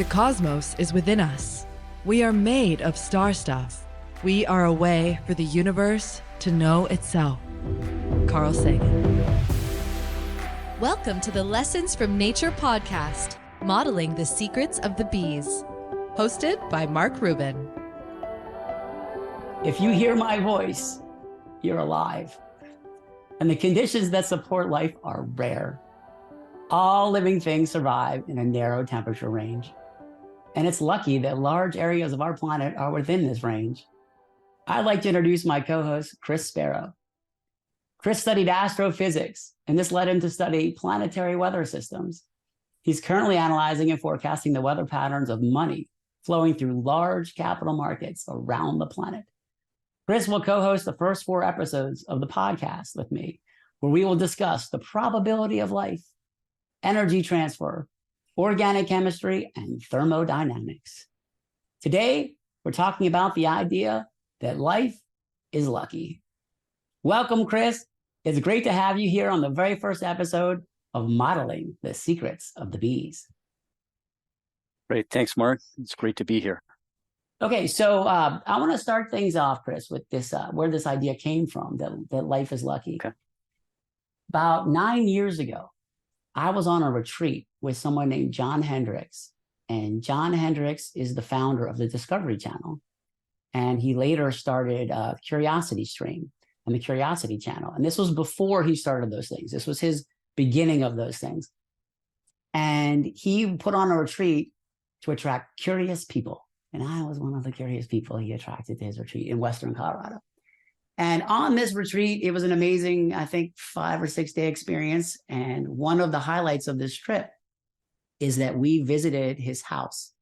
The cosmos is within us. We are made of star stuff. We are a way for the universe to know itself. Carl Sagan. Welcome to the Lessons from Nature podcast, modeling the secrets of the bees. Hosted by Mark Rubin. If you hear my voice, you're alive. And the conditions that support life are rare. All living things survive in a narrow temperature range. And it's lucky that large areas of our planet are within this range. I'd like to introduce my co-host, Chris Sparrow. Chris studied astrophysics, and this led him to study planetary weather systems. He's currently analyzing and forecasting the weather patterns of money flowing through large capital markets around the planet. Chris will co-host the first 4 episodes of the podcast with me, where we will discuss the probability of life, energy transfer, organic chemistry, and thermodynamics. Today, we're talking about the idea that life is lucky. Welcome, Chris. It's great to have you here on the very first episode of Modeling the Secrets of the Bees. Great. Thanks, Mark. It's great to be here. Okay, so I want to start things off, Chris, with this, where this idea came from, that life is lucky. Okay. About 9 years ago, I was on a retreat with someone named John Hendricks. And John Hendricks is the founder of the Discovery Channel. And he later started Curiosity Stream and the Curiosity Channel. And this was before he started those things. This was his beginning of those things. And he put on a retreat to attract curious people. And I was one of the curious people he attracted to his retreat in Western Colorado. And on this retreat, it was an amazing, I think, 5 or 6 day experience. And one of the highlights of this trip is that we visited his house,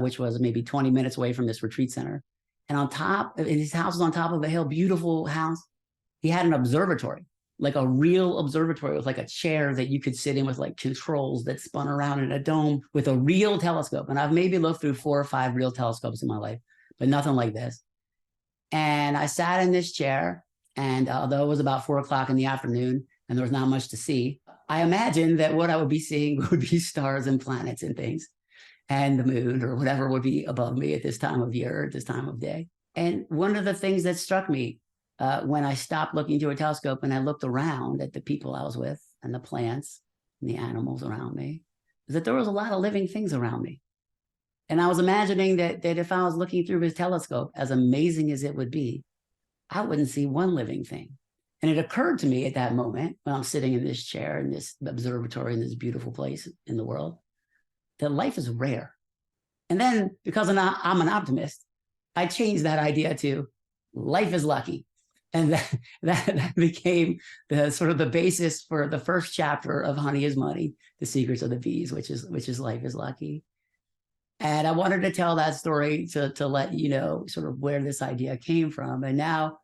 which was maybe 20 minutes away from this retreat center. And his house was on top of a hill, beautiful house. He had an observatory, like a real observatory with like a chair that you could sit in with like controls that spun around in a dome with a real telescope. And I've maybe looked through 4 or 5 real telescopes in my life, but nothing like this. And I sat in this chair, and although it was about 4 o'clock in the afternoon and there was not much to see, I imagined that what I would be seeing would be stars and planets and things, and the moon or whatever would be above me at this time of year, at this time of day. And one of the things that struck me when I stopped looking through a telescope and I looked around at the people I was with and the plants and the animals around me, is that there was a lot of living things around me. And I was imagining that if I was looking through his telescope, as amazing as it would be, I wouldn't see one living thing. And it occurred to me at that moment, when I'm sitting in this chair in this observatory in this beautiful place in the world, that life is rare. And then, because I'm an optimist, I changed that idea to life is lucky. And that became the sort of the basis for the first chapter of Honey is Money, The Secrets of the Bees, which is Life is Lucky. And I wanted to tell that story to let you know sort of where this idea came from. And now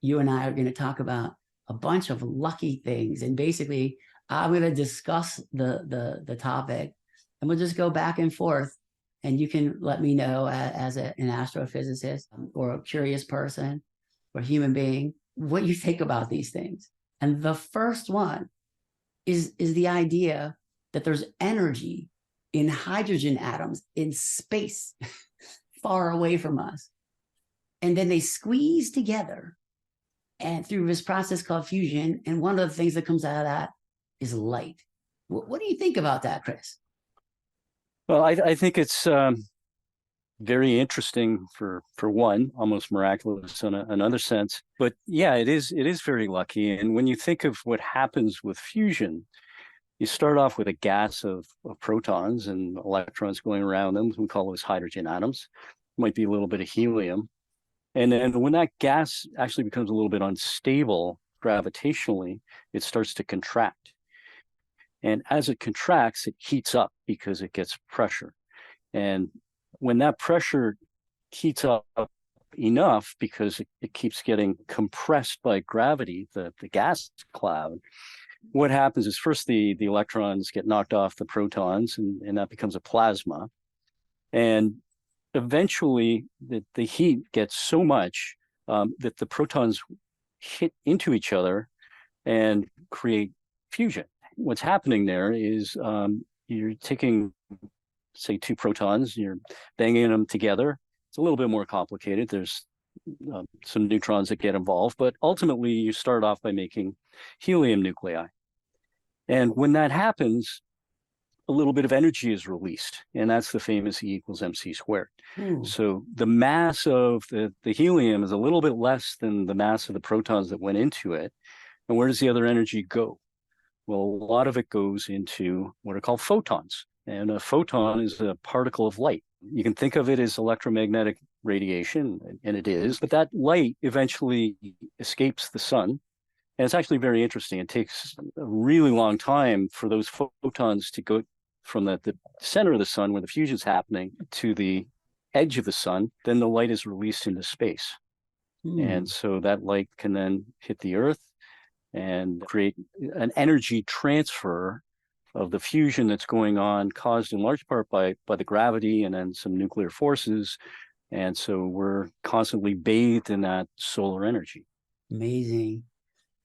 you and I are going to talk about a bunch of lucky things. And basically, I'm going to discuss the topic, and we'll just go back and forth. And you can let me know as an astrophysicist or a curious person or human being what you think about these things. And the first one is the idea that there's energy in hydrogen atoms in space far away from us. And then they squeeze together and through this process called fusion. And one of the things that comes out of that is light. What do you think about that, Chris? Well, I think it's very interesting for one, almost miraculous in another sense. But yeah, it is very lucky. And when you think of what happens with fusion, you start off with a gas of protons and electrons going around them. We call those hydrogen atoms. Might be a little bit of helium. And then when that gas actually becomes a little bit unstable gravitationally, it starts to contract. And as it contracts, it heats up because it gets pressure. And when that pressure heats up enough, because it keeps getting compressed by gravity, the gas cloud, what happens is first the electrons get knocked off the protons, and that becomes a plasma. And eventually the heat gets so much that the protons hit into each other and create fusion. What's happening there is you're taking say, two protons, you're banging them together. It's a little bit more complicated. There's some neutrons that get involved, but ultimately you start off by making helium nuclei. And when that happens, a little bit of energy is released, and that's the famous E equals mc squared. So the mass of the helium is a little bit less than the mass of the protons that went into it. And where does the other energy go? Well, a lot of it goes into what are called photons. And a photon is a particle of light. You can think of it as electromagnetic radiation, and it is, but that light eventually escapes the sun. And it's actually very interesting. It takes a really long time for those photons to go from the center of the sun where the fusion is happening to the edge of the sun. Then the light is released into space. And so that light can then hit the Earth and create an energy transfer of the fusion that's going on, caused in large part by the gravity and then some nuclear forces. And so we're constantly bathed in that solar energy. Amazing.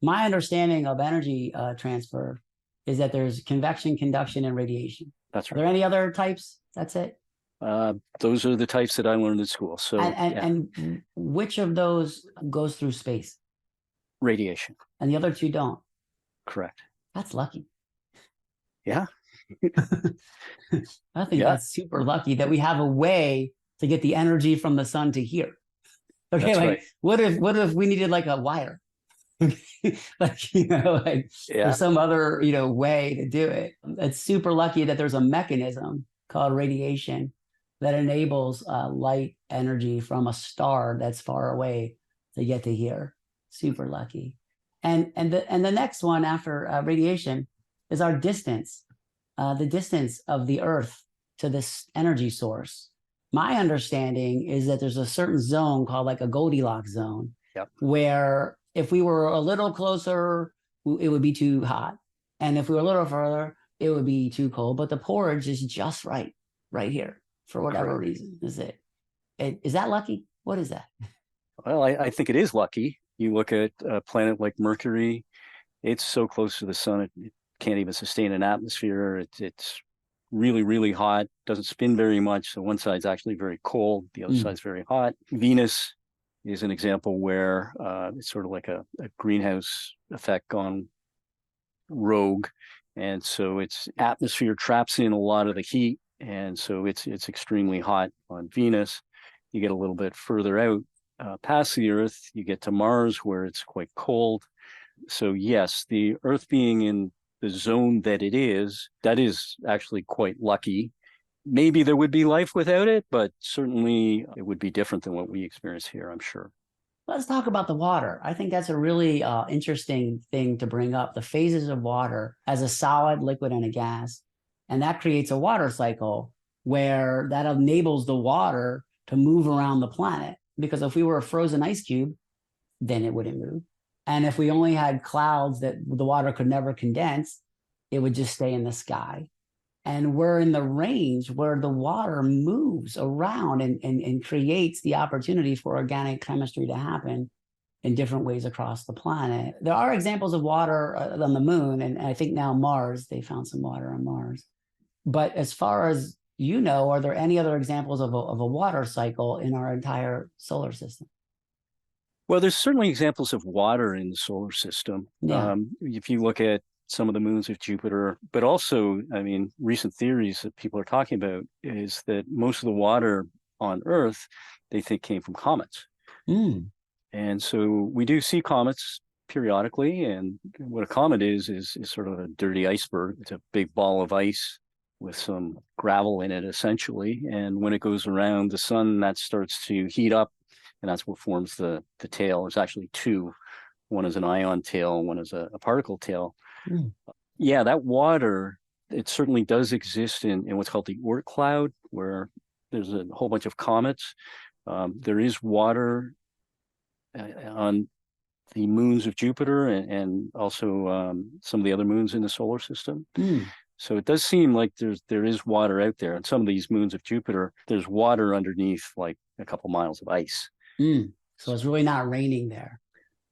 My understanding of energy transfer is that there's convection, conduction, and radiation. That's right. Are there any other types? That's it? Those are the types that I learned in school. So, and which of those goes through space? Radiation. And the other two don't? Correct. That's lucky. Yeah. I think that's super lucky that we have a way to get the energy from the sun to here. Okay, that's like right. what if we needed like a wire? Like, there's some other, way to do it. It's super lucky that there's a mechanism called radiation that enables light energy from a star that's far away to get to here. Super lucky. And the next one after radiation is our distance, the distance of the Earth to this energy source. My understanding is that there's a certain zone called like a Goldilocks zone, where if we were a little closer, it would be too hot. And if we were a little further, it would be too cold. But the porridge is just right here for whatever reason. Is that lucky? What is that? Well, I think it is lucky. You look at a planet like Mercury, it's so close to the sun, it can't even sustain an atmosphere. It's really, really hot, doesn't spin very much. So one side's actually very cold, the other side's very hot. Venus is an example where it's sort of like a greenhouse effect gone rogue. And so its atmosphere traps in a lot of the heat. And so it's extremely hot on Venus. You get a little bit further out past the Earth, you get to Mars where it's quite cold. So yes, the Earth being in the zone that it is, that is actually quite lucky. Maybe there would be life without it, but certainly it would be different than what we experience here, I'm sure. Let's talk about the water. I think that's a really interesting thing to bring up, the phases of water as a solid, liquid, and a gas. And that creates a water cycle where that enables the water to move around the planet. Because if we were a frozen ice cube, then it wouldn't move. And if we only had clouds that the water could never condense, it would just stay in the sky. And we're in the range where the water moves around and creates the opportunity for organic chemistry to happen in different ways across the planet. There are examples of water on the moon, and I think now Mars, they found some water on Mars. But as far as are there any other examples of a water cycle in our entire solar system? Well, there's certainly examples of water in the solar system. Yeah. If you look at some of the moons of Jupiter, but also, recent theories that people are talking about is that most of the water on Earth, they think came from comets. And so we do see comets periodically. And what a comet is sort of a dirty iceberg. It's a big ball of ice with some gravel in it, essentially. And when it goes around the sun, that starts to heat up, and that's what forms the tail. There's actually two. One is an ion tail, and one is a particle tail. Yeah, that water, it certainly does exist in what's called the Oort cloud, where there's a whole bunch of comets. There is water on the moons of Jupiter and also some of the other moons in the solar system. So it does seem like there is water out there. And some of these moons of Jupiter, there's water underneath like a couple miles of ice. So it's really not raining there.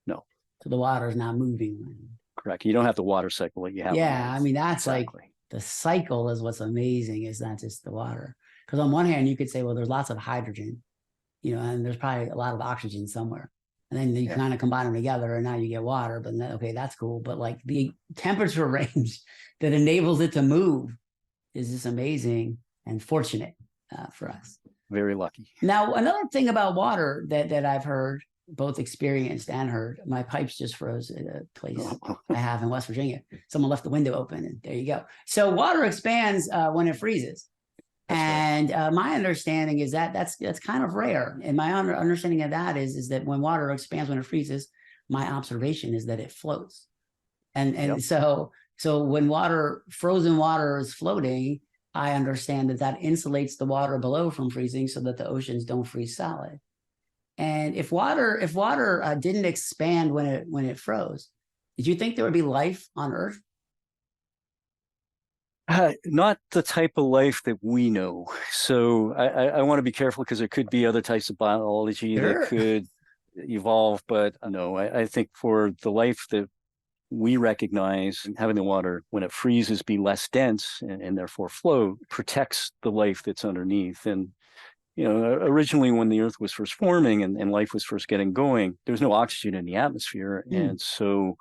No. So the water is not moving. Correct. You don't have the water cycle that you have. Yeah, that's exactly. the cycle is what's amazing. Is not just the water. Because on one hand, you could say, well, there's lots of hydrogen, and there's probably a lot of oxygen somewhere. And then you kind of combine them together and now you get water. But then, okay, that's cool. But like the temperature range that enables it to move is just amazing and fortunate for us. Very lucky. Now, another thing about water that I've heard, both experienced and heard, my pipes just froze at a place I have in West Virginia. Someone left the window open and there you go. So water expands when it freezes. That's right. My understanding is that's kind of rare. And my understanding of that is that when water expands when it freezes, my observation is that it floats. And so when frozen water is floating, I understand that insulates the water below from freezing so that the oceans don't freeze solid. And if water didn't expand when it froze, did you think there would be life on Earth? Not the type of life that we know. So I want to be careful because there could be other types of biology that could evolve. But no, I think for the life that we recognize, having the water when it freezes be less dense and therefore flow protects the life that's underneath. And originally when the Earth was first forming and life was first getting going, there was no oxygen in the atmosphere, and so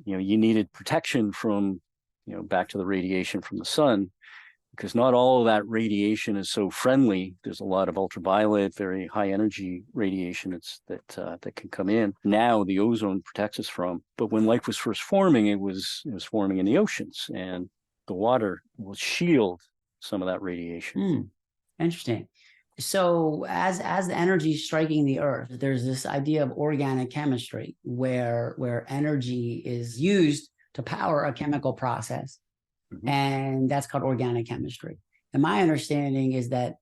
you needed protection from back to the radiation from the sun, because not all of that radiation is so friendly. There's a lot of ultraviolet, very high energy radiation that can come in. Now the ozone protects us from, but when life was first forming, it was forming in the oceans, and the water will shield some of that radiation. Interesting. So as the energy is striking the Earth, there's this idea of organic chemistry where energy is used to power a chemical process. And that's called organic chemistry. And my understanding is that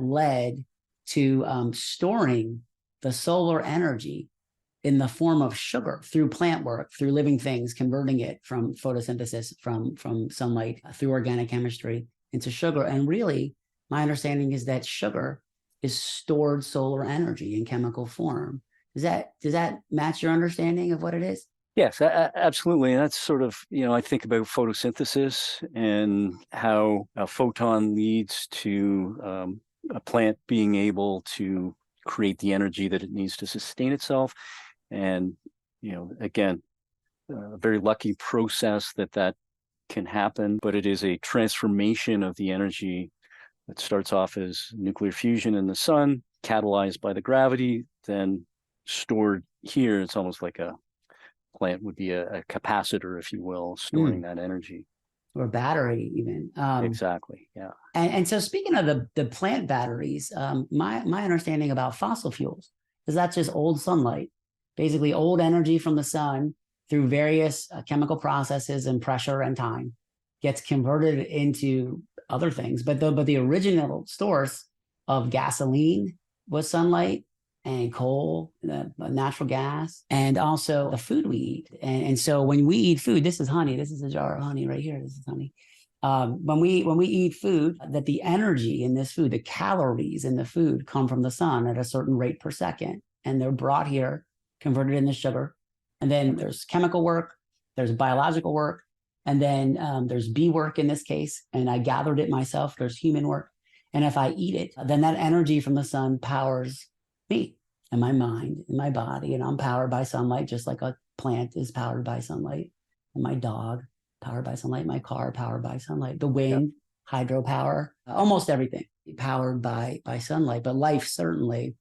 led to storing the solar energy in the form of sugar through plant work, through living things, converting it from photosynthesis, from sunlight through organic chemistry into sugar. And really, my understanding is that sugar is stored solar energy in chemical form. Does that match your understanding of what it is? Yes, absolutely. And that's sort of, I think about photosynthesis and how a photon leads to a plant being able to create the energy that it needs to sustain itself. And, again, a very lucky process that can happen, but it is a transformation of the energy that starts off as nuclear fusion in the sun, catalyzed by the gravity, then stored here. It's almost like a plant would be a capacitor, if you will, storing that energy. Or battery even. Exactly, yeah. And so speaking of the plant batteries, my understanding about fossil fuels is that's just old sunlight, basically old energy from the sun through various chemical processes and pressure and time gets converted into other things. But the original source of gasoline was sunlight, and coal, natural gas, and also the food we eat. And so when we eat food, this is honey. This is a jar of honey right here. This is honey. When we eat food, that the energy in this food, the calories in the food come from the sun at a certain rate per second. And they're brought here, converted into sugar. And then there's chemical work, there's biological work, and then there's bee work in this case. And I gathered it myself. There's human work. And if I eat it, then that energy from the sun powers me and my mind and my body, and I'm powered by sunlight, just like a plant is powered by sunlight, and my dog powered by sunlight, my car powered by sunlight, the wind, hydropower, almost everything powered by sunlight, but life certainly.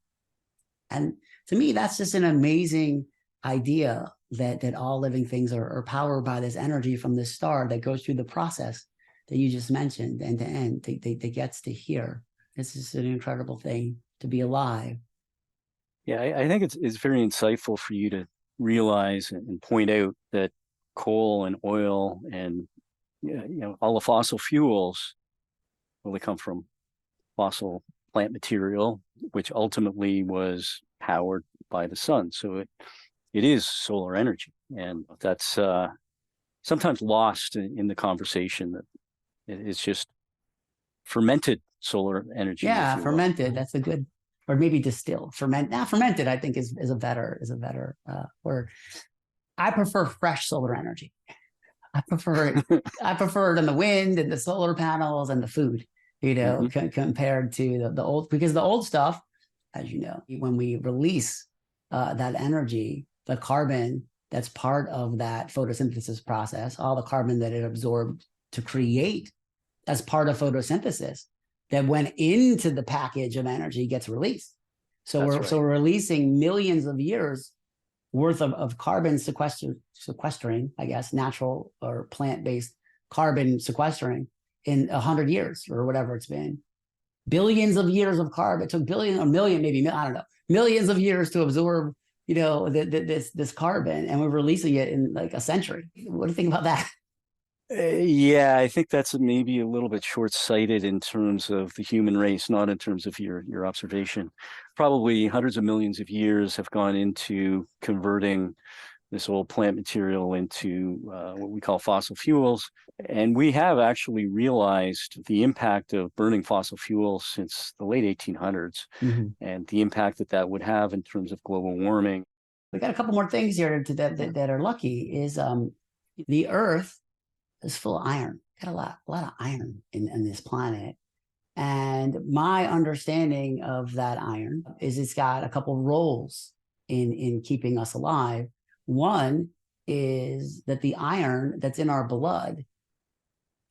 And to me, that's just an amazing idea that all living things are powered by this energy from this star that goes through the process that you just mentioned, end to end, that gets to here. This is an incredible thing to be alive. Yeah, I think it's very insightful for you to realize and point out that coal and oil and all the fossil fuels, well, they come from fossil plant material, which ultimately was powered by the sun. So it is solar energy, and that's sometimes lost in the conversation that it's just fermented solar energy. Yeah, fermented. That's a good. Or maybe distilled, fermented, I think is a better word. I prefer fresh solar energy. I prefer it. I prefer it in the wind and the solar panels and the food, compared to the old, because the old stuff, as you know, when we release that energy, the carbon that's part of that photosynthesis process, all the carbon that it absorbed to create as part of photosynthesis that went into the package of energy gets released. So we're releasing millions of years worth of carbon sequestering, I guess, natural or plant-based carbon sequestering in 100 years or whatever it's been. Billions of years of carbon. It took billion or million, maybe, I don't know, millions of years to absorb, this carbon, and we're releasing it in like a century. What do you think about that? Yeah, I think that's maybe a little bit short-sighted in terms of the human race, not in terms of your observation. Probably hundreds of millions of years have gone into converting this old plant material into what we call fossil fuels. And we have actually realized the impact of burning fossil fuels since the late 1800s and the impact that would have in terms of global warming. We got a couple more things here that are lucky is the Earth is full of iron. Got a lot of iron in this planet. And my understanding of that iron is it's got a couple roles in keeping us alive. One is that the iron that's in our blood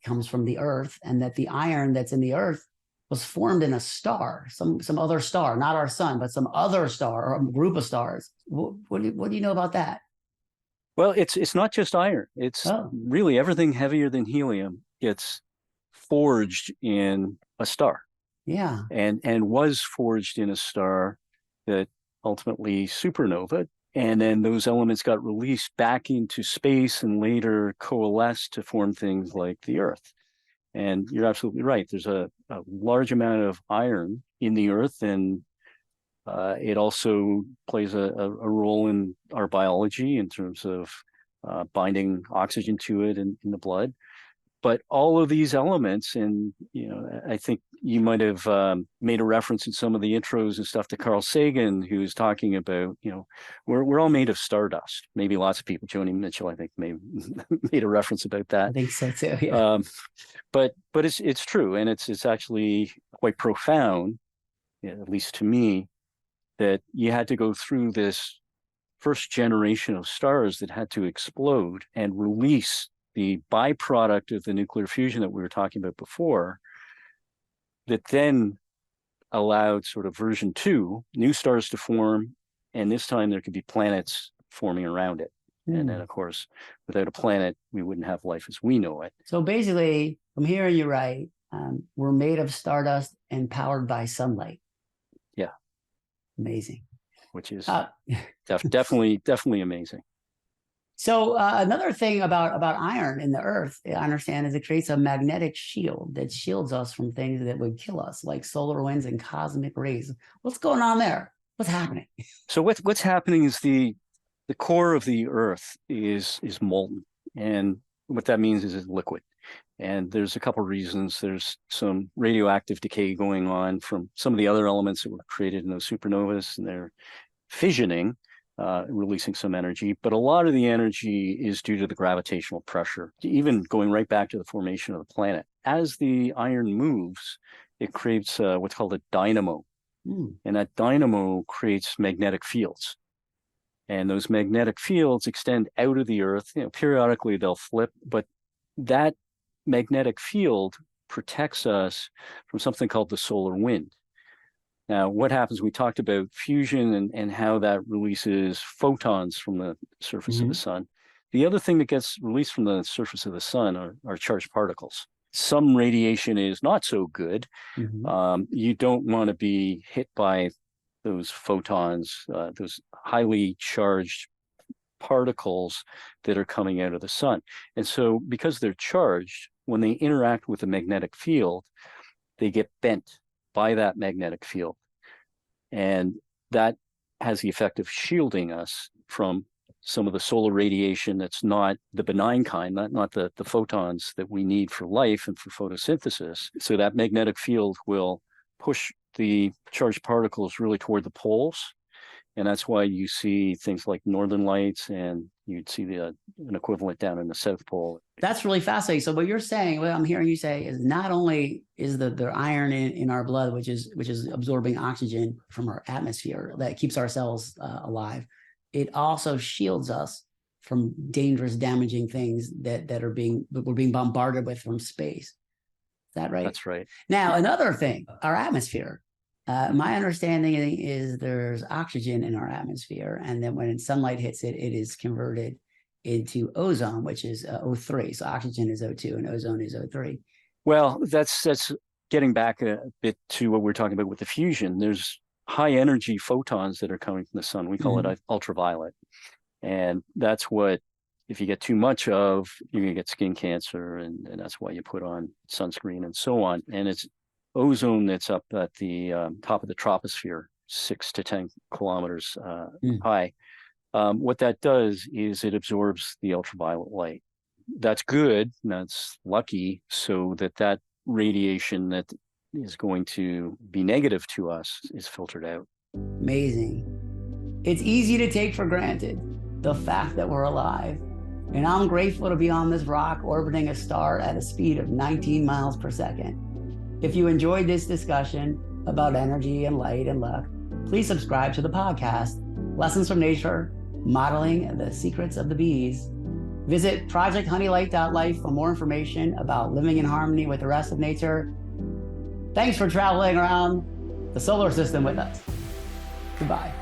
comes from the Earth, and that the iron that's in the Earth was formed in a star, some other star, not our sun, but some other star or a group of stars. What do you know about that? Well, it's not just iron. It's really everything heavier than helium gets forged in a star. Yeah. And was forged in a star that ultimately supernovaed. And then those elements got released back into space and later coalesced to form things like the Earth. And you're absolutely right. There's a large amount of iron in the Earth, and it also plays a role in our biology in terms of binding oxygen to it in the blood. But all of these elements, and I think you might have made a reference in some of the intros and stuff to Carl Sagan, who was talking about, we're all made of stardust. Maybe lots of people, Joni Mitchell, I think, made a reference about that. I think so too. Yeah. But it's true, and it's actually quite profound, at least to me, that you had to go through this first generation of stars that had to explode and release the byproduct of the nuclear fusion that we were talking about before, that then allowed sort of version 2, new stars to form, and this time there could be planets forming around it. And then, of course, without a planet, we wouldn't have life as we know it. So basically, I'm hearing you right. We're made of stardust and powered by sunlight. Yeah. Amazing. Which is definitely amazing. So another thing about iron in the Earth, I understand, is it creates a magnetic shield that shields us from things that would kill us, like solar winds and cosmic rays. What's going on there? What's happening? So what's happening is the core of the Earth is molten, and what that means is it's liquid. And there's a couple of reasons. There's some radioactive decay going on from some of the other elements that were created in those supernovas, and they're fissioning, releasing some energy. But a lot of the energy is due to the gravitational pressure, even going right back to the formation of the planet. As the iron moves, it creates what's called a dynamo. And that dynamo creates magnetic fields. And those magnetic fields extend out of the Earth. Periodically they'll flip, but that magnetic field protects us from something called the solar wind. Now, what happens, we talked about fusion and how that releases photons from the surface of the sun. The other thing that gets released from the surface of the sun are charged particles. Some radiation is not so good. You don't want to be hit by those photons, those highly charged particles that are coming out of the sun. And so because they're charged, when they interact with the magnetic field, they get bent by that magnetic field. And that has the effect of shielding us from some of the solar radiation that's not the benign kind, not the photons that we need for life and for photosynthesis. So that magnetic field will push the charged particles really toward the poles. And that's why you see things like northern lights and you'd see an equivalent down in the South Pole. That's really fascinating. So what you're saying, what I'm hearing you say is not only is the iron in our blood, which is absorbing oxygen from our atmosphere that keeps our cells alive, it also shields us from dangerous, damaging things that we're being bombarded with from space. Is that right? That's right. Now, another thing, our atmosphere. My understanding is there's oxygen in our atmosphere, and then when sunlight hits it, it is converted into ozone, which is O3. So oxygen is O2 and ozone is O3. Well, that's getting back a bit to what we're talking about with the fusion. There's high energy photons that are coming from the sun. We call it ultraviolet. And that's what, if you get too much of, you're going to get skin cancer. And that's why you put on sunscreen and so on. And it's ozone that's up at the top of the troposphere, 6 to 10 kilometers high. What that does is it absorbs the ultraviolet light. That's good. That's lucky, so that radiation that is going to be negative to us is filtered out. Amazing. It's easy to take for granted the fact that we're alive. And I'm grateful to be on this rock orbiting a star at a speed of 19 miles per second. If you enjoyed this discussion about energy and light and luck, please subscribe to the podcast, Lessons from Nature, Modeling the Secrets of the Bees. Visit projecthoneylight.life for more information about living in harmony with the rest of nature. Thanks for traveling around the solar system with us. Goodbye.